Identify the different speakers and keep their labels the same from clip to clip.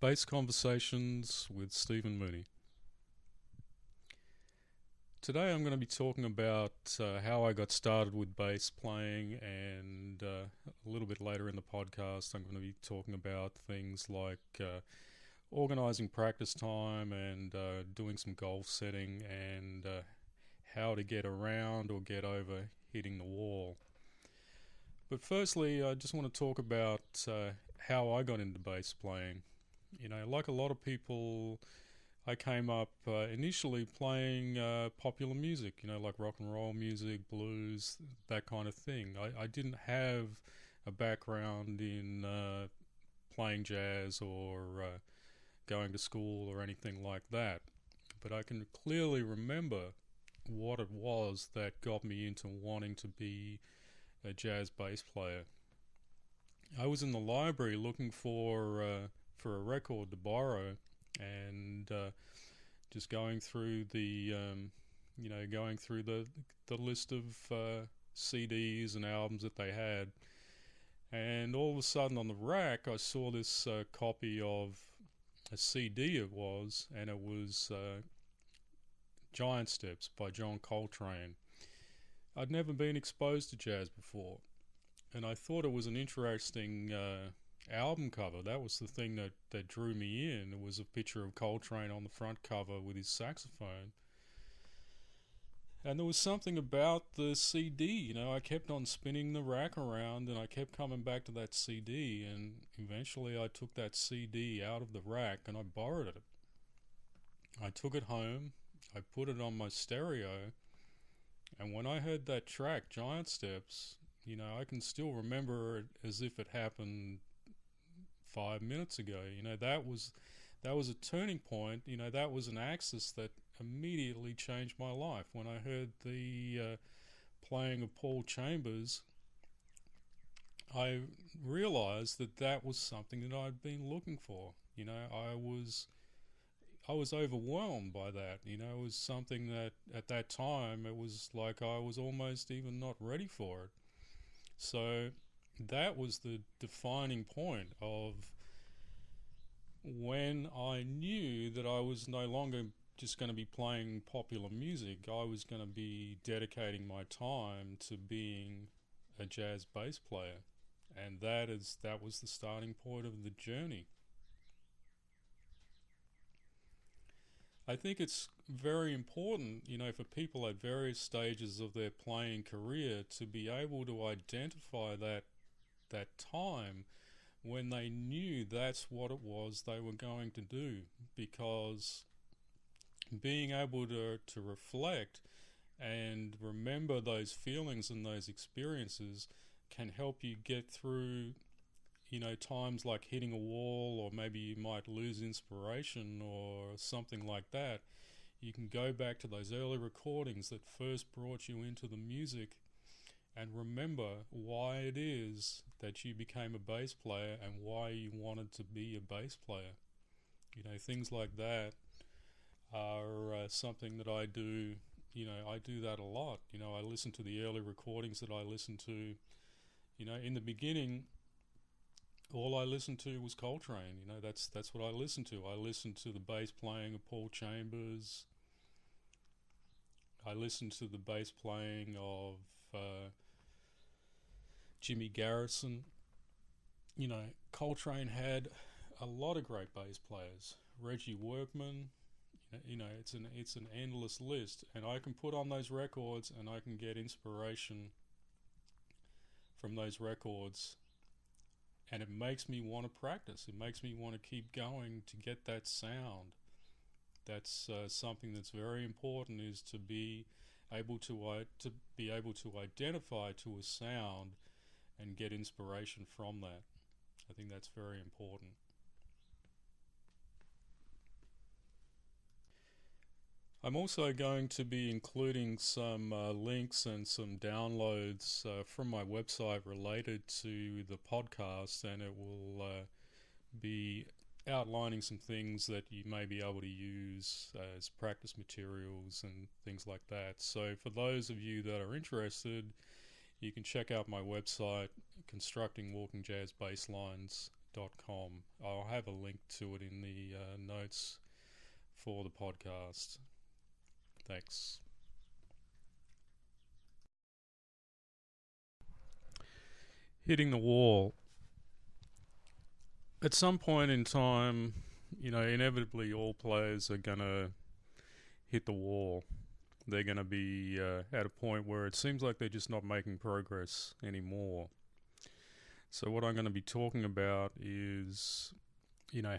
Speaker 1: Bass Conversations with Stephen Mooney. Today I'm going to be talking about how I got started with bass playing, and a little bit later in the podcast I'm going to be talking about things like organising practice time and doing some goal setting and how to get around or get over hitting the wall. But firstly, I just want to talk about how I got into bass playing. You know, like a lot of people, I came up initially playing popular music, you know, like rock and roll music, blues, that kind of thing. I didn't have a background in playing jazz or going to school or anything like that. But I can clearly remember what it was that got me into wanting to be a jazz bass player. I was in the library looking for a record to borrow, and just going through the list of CDs and albums that they had, and all of a sudden on the rack I saw this copy of a CD. It was, and it was Giant Steps by John Coltrane. I'd never been exposed to jazz before, and I thought it was an interesting album cover. That was the thing that drew me in. It was a picture of Coltrane on the front cover with his saxophone. And there was something about the CD, you know, I kept on spinning the rack around and I kept coming back to that CD, and eventually I took that CD out of the rack and I borrowed it. I took it home, I put it on my stereo, and when I heard that track, Giant Steps, you know, I can still remember it as if it happened 5 minutes ago. You know, that was a turning point. You know, that was an axis that immediately changed my life. When I heard the playing of Paul Chambers, I realized that was something that I'd been looking for. You know, I was overwhelmed by that. You know, it was something that at that time it was like I was almost even not ready for it. So that was the defining point of when I knew that I was no longer just going to be playing popular music. I was going to be dedicating my time to being a jazz bass player, and that was the starting point of the journey. I think it's very important, you know, for people at various stages of their playing career to be able to identify that time when they knew that's what it was they were going to do, because being able to reflect and remember those feelings and those experiences can help you get through, you know, times like hitting a wall, or maybe you might lose inspiration or something like that. You can go back to those early recordings that first brought you into the music and remember why it is that you became a bass player and why you wanted to be a bass player. You know, things like that are something that I do. You know, I do that a lot. You know, I listen to the early recordings that I listened to. You know, in the beginning, all I listened to was Coltrane. You know, that's what I listened to. I listened to the bass playing of Paul Chambers. I listened to the bass playing of Jimmy Garrison. You know, Coltrane had a lot of great bass players. Reggie Workman. You know, it's an endless list, and I can put on those records and I can get inspiration from those records, and it makes me want to practice. It makes me want to keep going to get that sound. That's something that's very important, is to be able to identify to a sound and get inspiration from that. I think that's very important. I'm also going to be including some links and some downloads from my website related to the podcast, and it will be outlining some things that you may be able to use as practice materials and things like that. So for those of you that are interested, you can check out my website, constructingwalkingjazzbasslines.com. I'll have a link to it in the notes for the podcast. Thanks. Hitting the wall. At some point in time, inevitably all players are going to hit the wall. They're going to be at a point where it seems like they're just not making progress anymore. So what I'm going to be talking about is,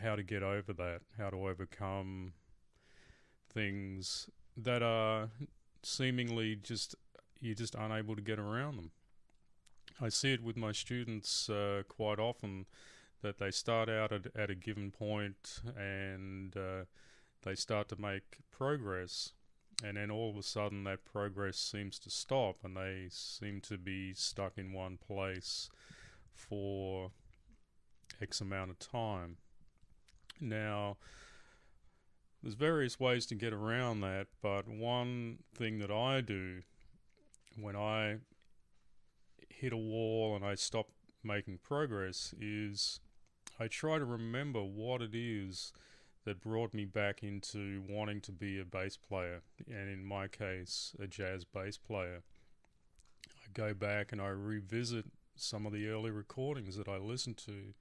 Speaker 1: how to get over that, how to overcome things that are seemingly you're just unable to get around them. I see it with my students quite often, that they start out at a given point and they start to make progress, and then all of a sudden that progress seems to stop and they seem to be stuck in one place for X amount of time. Now, there's various ways to get around that, but one thing that I do when I hit a wall and I stop making progress is I try to remember what it is that brought me back into wanting to be a bass player, and in my case, a jazz bass player. I go back and I revisit some of the early recordings that I listened to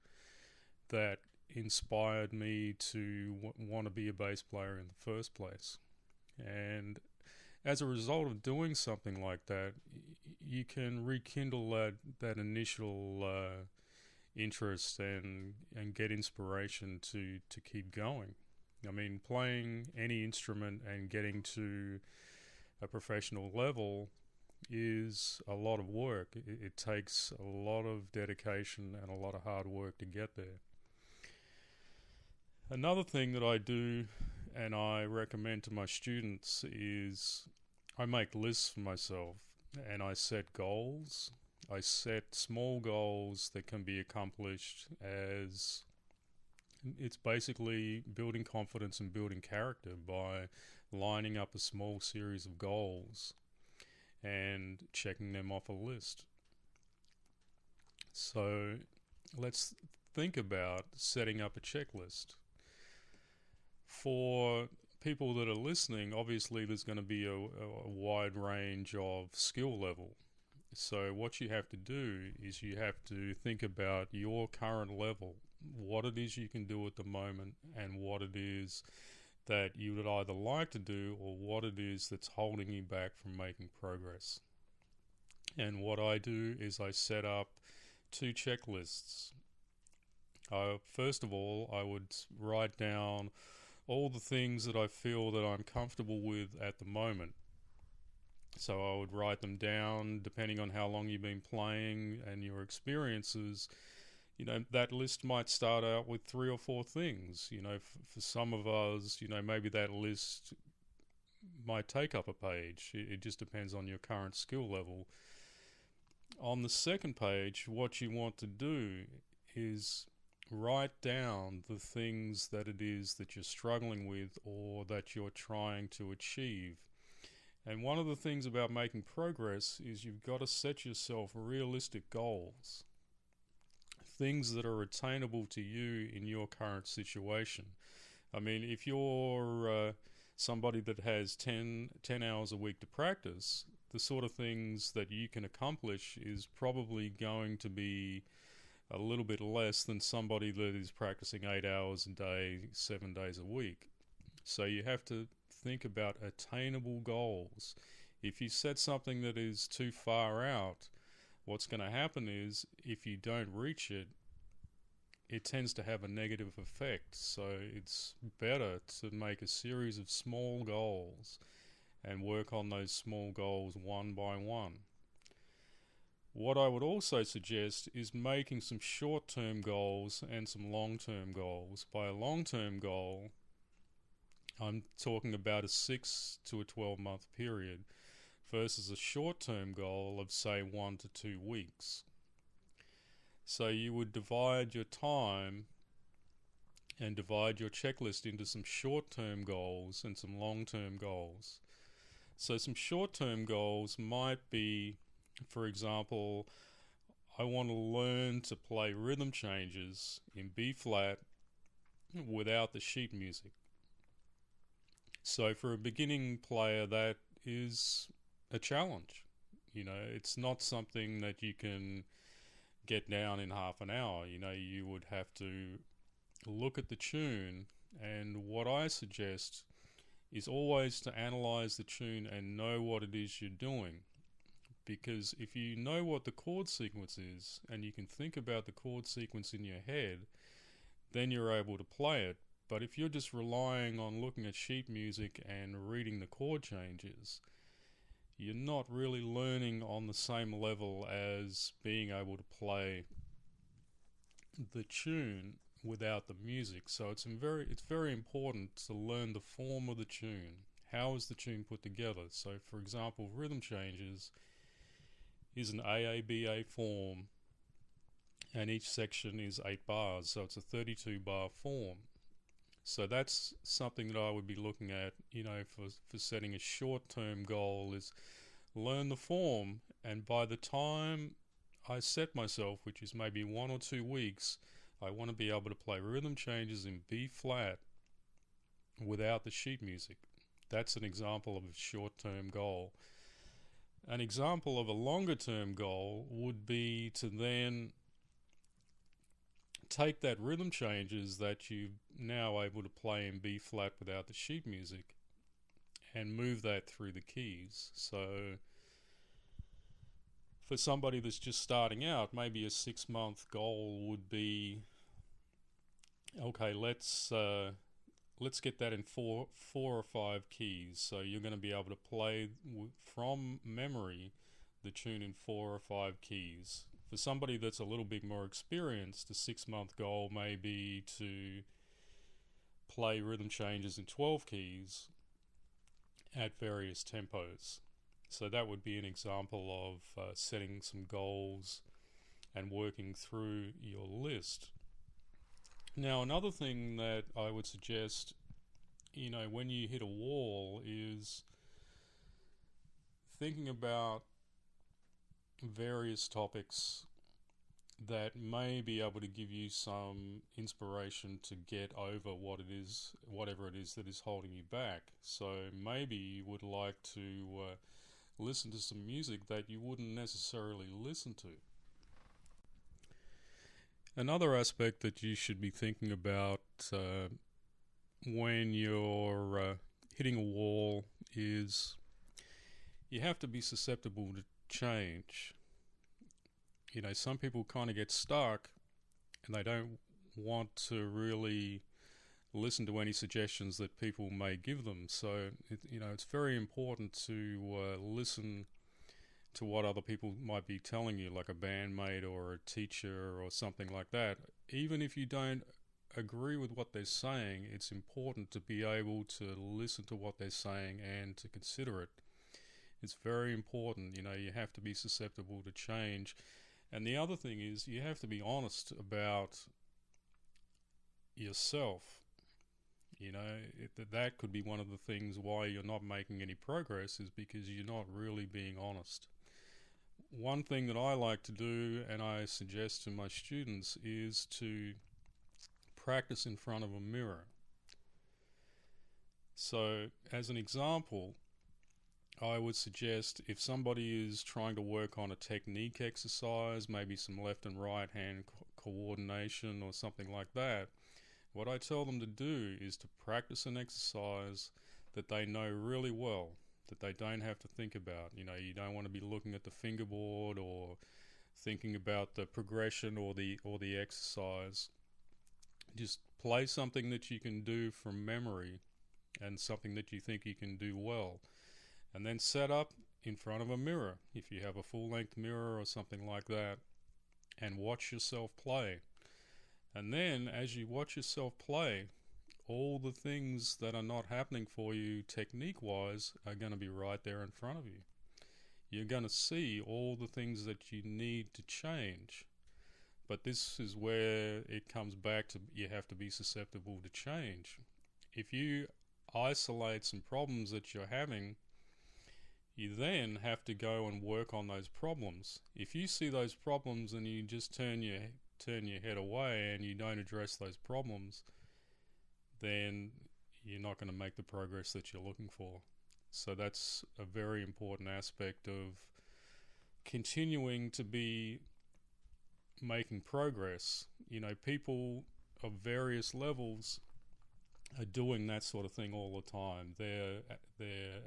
Speaker 1: that inspired me to want to be a bass player in the first place. And as a result of doing something like that, you can rekindle that initial interest and get inspiration to keep going. I mean, playing any instrument and getting to a professional level is a lot of work. It takes a lot of dedication and a lot of hard work to get there. Another thing that I do and I recommend to my students is I make lists for myself and I set goals. I set small goals that can be accomplished, as it's basically building confidence and building character by lining up a small series of goals and checking them off a list. So let's think about setting up a checklist. For people that are listening, obviously there's going to be a wide range of skill level. So what you have to do is you have to think about your current level, what it is you can do at the moment, and what it is that you would either like to do or what it is that's holding you back from making progress. And what I do is I set up 2 checklists. First of all, I would write down all the things that I feel that I'm comfortable with at the moment. So I would write them down depending on how long you've been playing and your experiences. That list might start out with 3 or 4 things. For some of us, maybe that list might take up a page. It just depends on your current skill level. On the second page, what you want to do is write down the things that it is that you're struggling with or that you're trying to achieve. And one of the things about making progress is you've got to set yourself realistic goals. Things that are attainable to you in your current situation. I mean, if you're somebody that has 10 hours a week to practice, the sort of things that you can accomplish is probably going to be a little bit less than somebody that is practicing 8 hours a day, 7 days a week. So you have to think about attainable goals. If you set something that is too far out, what's going to happen is if you don't reach it, it tends to have a negative effect. So it's better to make a series of small goals and work on those small goals one by one. What I would also suggest is making some short-term goals and some long-term goals. By a long-term goal, I'm talking about a 6 to a 12-month period versus a short-term goal of, say, 1 to 2 weeks. So you would divide your time and divide your checklist into some short-term goals and some long-term goals. So some short-term goals might be, for example, I want to learn to play rhythm changes in B flat without the sheet music. So for a beginning player, that is a challenge. It's not something that you can get down in half an hour. You would have to look at the tune, and what I suggest is always to analyze the tune and know what it is you're doing. Because if you know what the chord sequence is and you can think about the chord sequence in your head, then you're able to play it. But if you're just relying on looking at sheet music and reading the chord changes, you're not really learning on the same level as being able to play the tune without the music. So it's very important to learn the form of the tune. How is the tune put together? So for example, rhythm changes is an AABA form, and each section is 8 bars, so it's a 32 bar form. So that's something that I would be looking at, for setting a short-term goal, is learn the form, and by the time I set myself, which is maybe 1 or 2 weeks, I want to be able to play rhythm changes in B flat without the sheet music. That's an example of a short-term goal. An example of a longer-term goal would be to then take that rhythm changes that you're now able to play in B flat without the sheet music and move that through the keys. So for somebody that's just starting out, maybe a 6-month goal would be, okay, let's get that in four or 5 keys. So you're going to be able to play from memory the tune in 4 or 5 keys. For somebody that's a little bit more experienced, the 6-month goal may be to play rhythm changes in 12 keys at various tempos. So that would be an example of setting some goals and working through your list. Now, another thing that I would suggest, when you hit a wall, is thinking about various topics that may be able to give you some inspiration to get over whatever it is that is holding you back. So maybe you would like to listen to some music that you wouldn't necessarily listen to. Another aspect that you should be thinking about when you're hitting a wall is you have to be susceptible to change. Some people kind of get stuck and they don't want to really listen to any suggestions that people may give them. So, it's very important to listen to what other people might be telling you, like a bandmate or a teacher or something like that. Even if you don't agree with what they're saying, it's important to be able to listen to what they're saying and to consider it. It's very important. You have to be susceptible to change. And the other thing is you have to be honest about yourself. That could be one of the things why you're not making any progress, is because you're not really being honest. One thing that I like to do, and I suggest to my students, is to practice in front of a mirror. So, as an example, I would suggest if somebody is trying to work on a technique exercise, maybe some left and right hand coordination or something like that, what I tell them to do is to practice an exercise that they know really well, that they don't have to think about. You don't want to be looking at the fingerboard or thinking about the progression or the exercise. Just play something that you can do from memory and something that you think you can do well. And then set up in front of a mirror, if you have a full-length mirror or something like that, and watch yourself play. And then, as you watch yourself play, all the things that are not happening for you technique-wise are going to be right there in front of you. You're going to see all the things that you need to change. But this is where it comes back to you have to be susceptible to change. If you isolate some problems that you're having, You then have to go and work on those problems. If you see those problems and you just turn your head away and you don't address those problems, then you're not going to make the progress that you're looking for. So that's a very important aspect of continuing to be making progress. You know, people of various levels are doing that sort of thing all the time. They're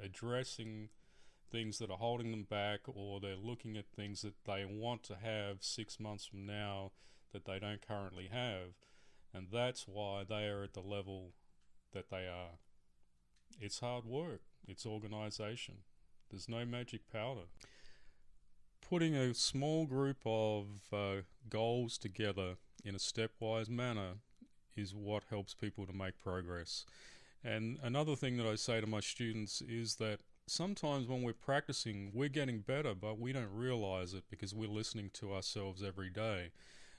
Speaker 1: addressing things that are holding them back, or they're looking at things that they want to have 6 months from now that they don't currently have, and that's why they are at the level that they are. It's hard work. It's organization. There's no magic powder. Putting a small group of goals together in a stepwise manner is what helps people to make progress. And another thing that I say to my students is that sometimes when we're practicing, we're getting better, but we don't realize it because we're listening to ourselves every day.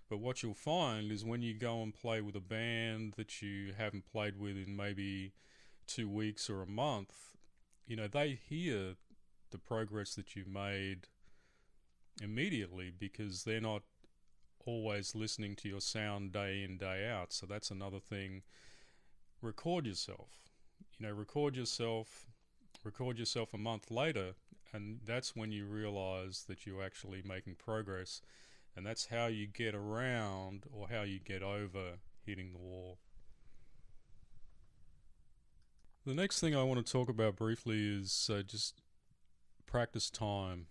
Speaker 1: But what you'll find is when you go and play with a band that you haven't played with in maybe 2 weeks or a month, you know, they hear the progress that you've made immediately because they're not always listening to your sound day in, day out. So that's another thing. Record yourself. You know, record yourself a month later, and that's when you realize that you're actually making progress, and that's how you get around, or how you get over, hitting the wall. The next thing I want to talk about briefly is just practice time,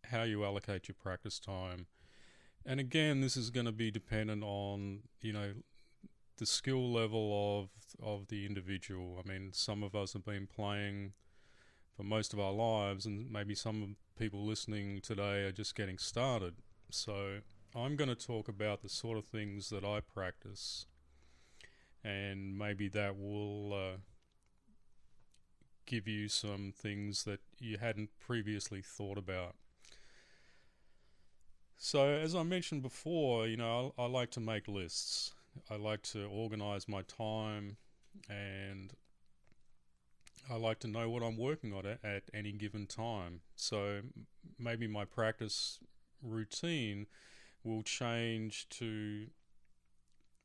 Speaker 1: how you allocate your practice time. And again, this is going to be dependent on, you know, the skill level of the individual. I mean, some of us have been playing for most of our lives, and maybe some people listening today are just getting started. So I'm going to talk about the sort of things that I practice, and maybe that will give you some things that you hadn't previously thought about. So as I mentioned before, you know, I like to make lists. I like to organize my time, and I like to know what I'm working on at any given time. So maybe my practice routine will change to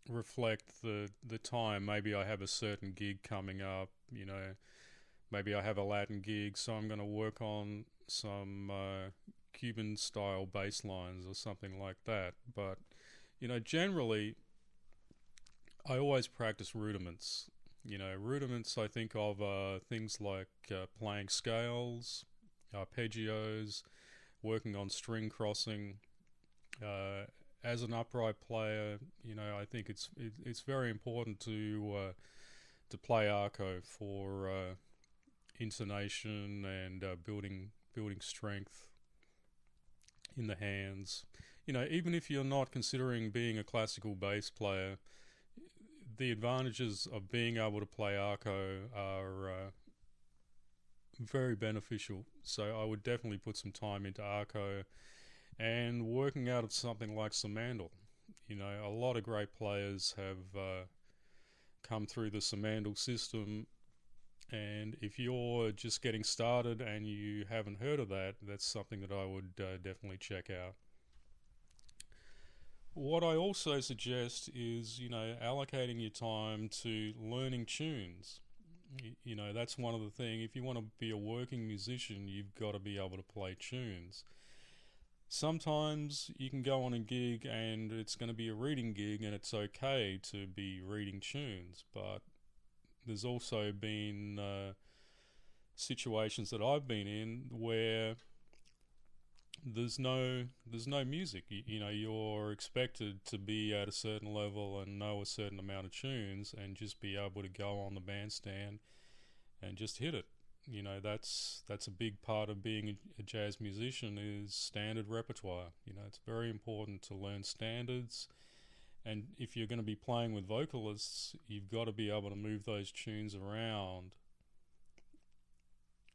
Speaker 1: reflect the time. Maybe I have a certain gig coming up, you know, maybe I have a Latin gig, so I'm going to work on some Cuban style bass lines or something like that. But, you know, generally I always practice rudiments. You know, rudiments I think of things like playing scales, arpeggios, working on string crossing. As an upright player, you know, I think it's very important to play arco for intonation and building strength in the hands. You know, even if you're not considering being a classical bass player, the advantages of being able to play arco are very beneficial. So I would definitely put some time into arco and working out of something like Samandal. You know, a lot of great players have come through the Samandal system, and if you're just getting started and you haven't heard of that, that's something that I would definitely check out. What I also suggest is, you know, allocating your time to learning tunes. You know, that's one of the things. If you want to be a working musician, you've got to be able to play tunes. Sometimes you can go on a gig and it's going to be a reading gig, and it's okay to be reading tunes, but there's also been situations that I've been in where there's no music. You know, you're expected to be at a certain level and know a certain amount of tunes and just be able to go on the bandstand and just hit it. You know, that's a big part of being a jazz musician is standard repertoire. You know, it's very important to learn standards, and if you're going to be playing with vocalists, you've got to be able to move those tunes around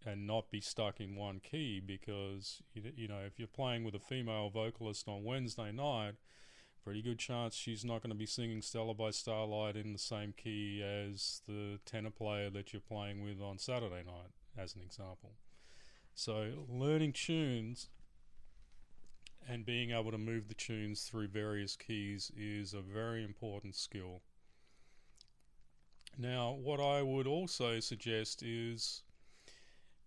Speaker 1: and not be stuck in one key, because you know, if you're playing with a female vocalist on Wednesday night, pretty good chance she's not going to be singing Stella by Starlight in the same key as the tenor player that you're playing with on Saturday night, as an example. So learning tunes and being able to move the tunes through various keys is a very important skill. Now, what I would also suggest is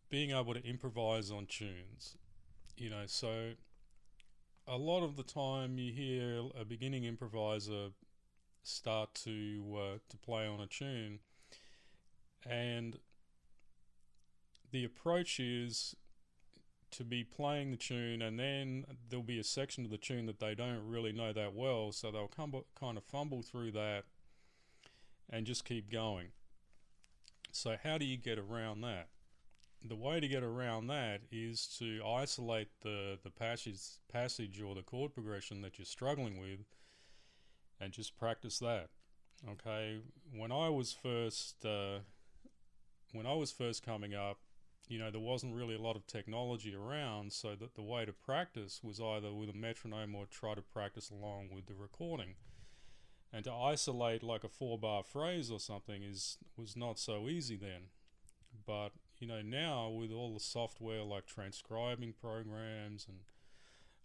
Speaker 1: being able to improvise on tunes. So a lot of the time you hear a beginning improviser start to play on a tune, and the approach is to be playing the tune, and then there'll be a section of the tune that they don't really know that well, so they'll kind of fumble through that and just keep going. So how do you get around that? The way to get around that is to isolate the passage or the chord progression that you're struggling with and just practice that. Okay, when I was first coming up, there wasn't really a lot of technology around, so that the way to practice was either with a metronome or try to practice along with the recording. And to isolate like a 4-bar phrase or something was not so easy then. But now with all the software like transcribing programs and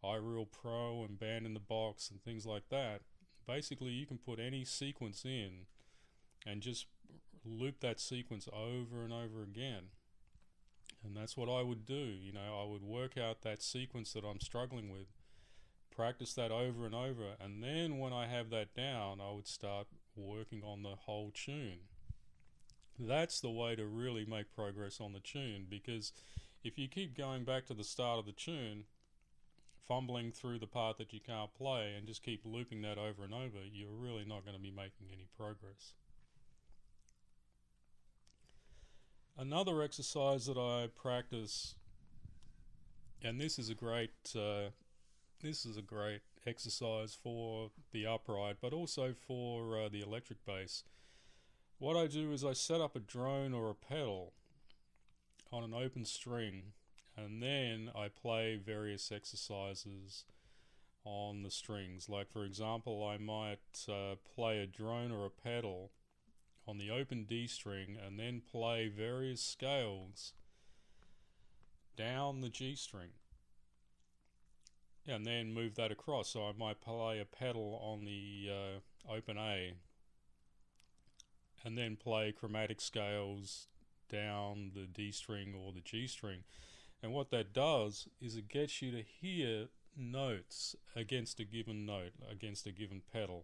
Speaker 1: iReal Pro and Band in the Box and things like that, basically you can put any sequence in and just loop that sequence over and over again. And that's what I would do. I would work out that sequence that I'm struggling with, practice that over and over, and then when I have that down, I would start working on the whole tune. That's the way to really make progress on the tune, because if you keep going back to the start of the tune, fumbling through the part that you can't play and just keep looping that over and over, you're really not going to be making any progress. Another exercise that I practice, and this is a great exercise for the upright, but also for the electric bass. What I do is I set up a drone or a pedal on an open string, and then I play various exercises on the strings. Like for example, I might play a drone or a pedal on the open D string and then play various scales down the G string and then move that across. So I might play a pedal on the open A and then play chromatic scales down the D string or the G string. And what that does is it gets you to hear notes against a given note, against a given pedal.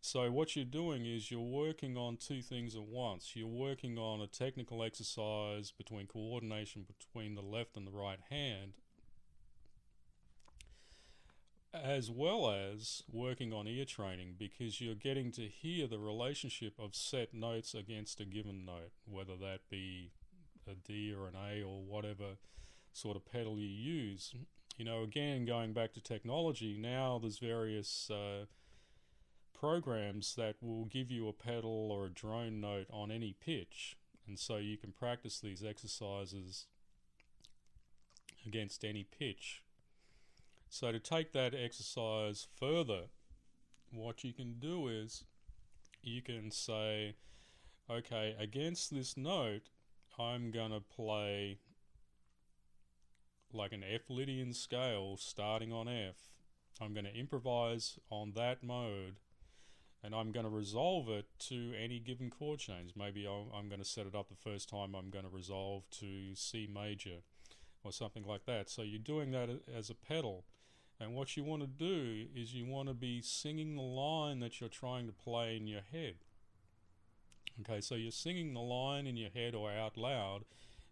Speaker 1: So what you're doing is you're working on two things at once. You're working on a technical exercise between coordination between the left and the right hand, as well as working on ear training, because you're getting to hear the relationship of set notes against a given note, whether that be a D or an A or whatever sort of pedal you use. Again, going back to technology, now there's various programs that will give you a pedal or a drone note on any pitch, and so you can practice these exercises against any pitch. So to take that exercise further, what you can do is you can say, okay, against this note I'm gonna play like an F Lydian scale starting on F. I'm going to improvise on that mode, and I'm going to resolve it to any given chord change. Maybe I'm going to set it up the first time, I'm going to resolve to C major or something like that. So you're doing that as a pedal, and what you want to do is you want to be singing the line that you're trying to play in your head. Okay, so you're singing the line in your head or out loud,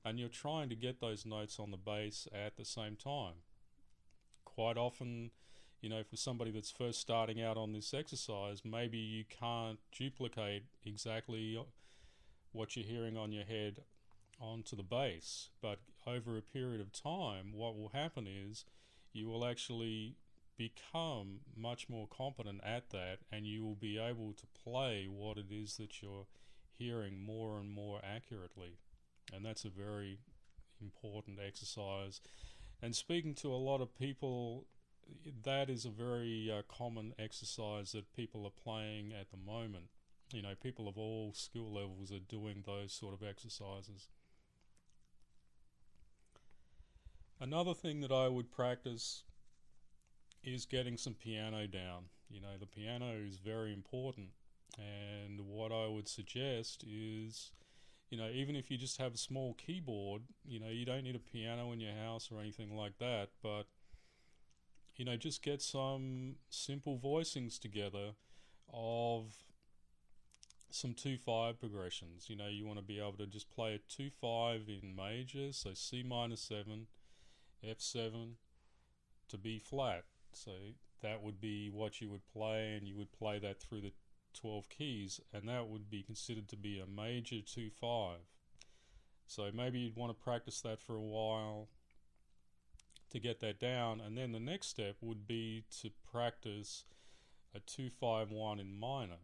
Speaker 1: and you're trying to get those notes on the bass at the same time. Quite often, for somebody that's first starting out on this exercise, maybe you can't duplicate exactly what you're hearing on your head onto the bass, but over a period of time, what will happen is you will actually become much more competent at that, and you will be able to play what it is that you're hearing more and more accurately. And that's a very important exercise. And speaking to a lot of people, that is a very common exercise that people are playing at the moment. People of all skill levels are doing those sort of exercises. Another thing that I would practice is getting some piano down. You know, the piano is very important, and what I would suggest is, you know, even if you just have a small keyboard, you know, you don't need a piano in your house or anything like that, but, you know, just get some simple voicings together of some 2-5 progressions. You know, you want to be able to just play a 2-5 in major, so C minor 7, F7 to B flat. So that would be what you would play, and you would play that through the 12 keys, and that would be considered to be a major 2-5. So maybe you'd want to practice that for a while to get that down, and then the next step would be to practice a 2-5-1 in minor.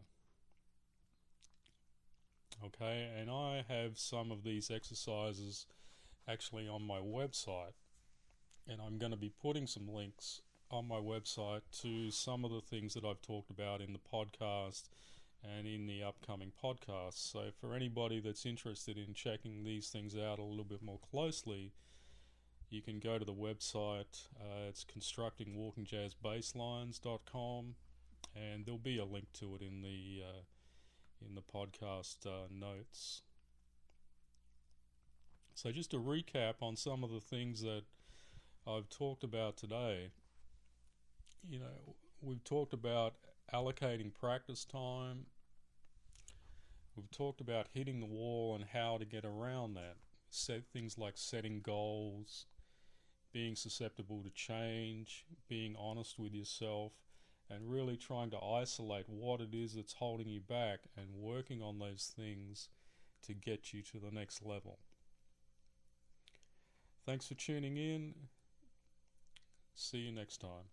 Speaker 1: Okay, and I have some of these exercises actually on my website, and I'm going to be putting some links on my website to some of the things that I've talked about in the podcast and in the upcoming podcasts. So for anybody that's interested in checking these things out a little bit more closely, you can go to the website. It's constructingwalkingjazzbasslines.com, and there'll be a link to it in the podcast notes. So just to recap on some of the things that I've talked about today, you know, we've talked about allocating practice time. We've talked about hitting the wall and how to get around that. Set things like setting goals, being susceptible to change, being honest with yourself, and really trying to isolate what it is that's holding you back and working on those things to get you to the next level. Thanks for tuning in. See you next time.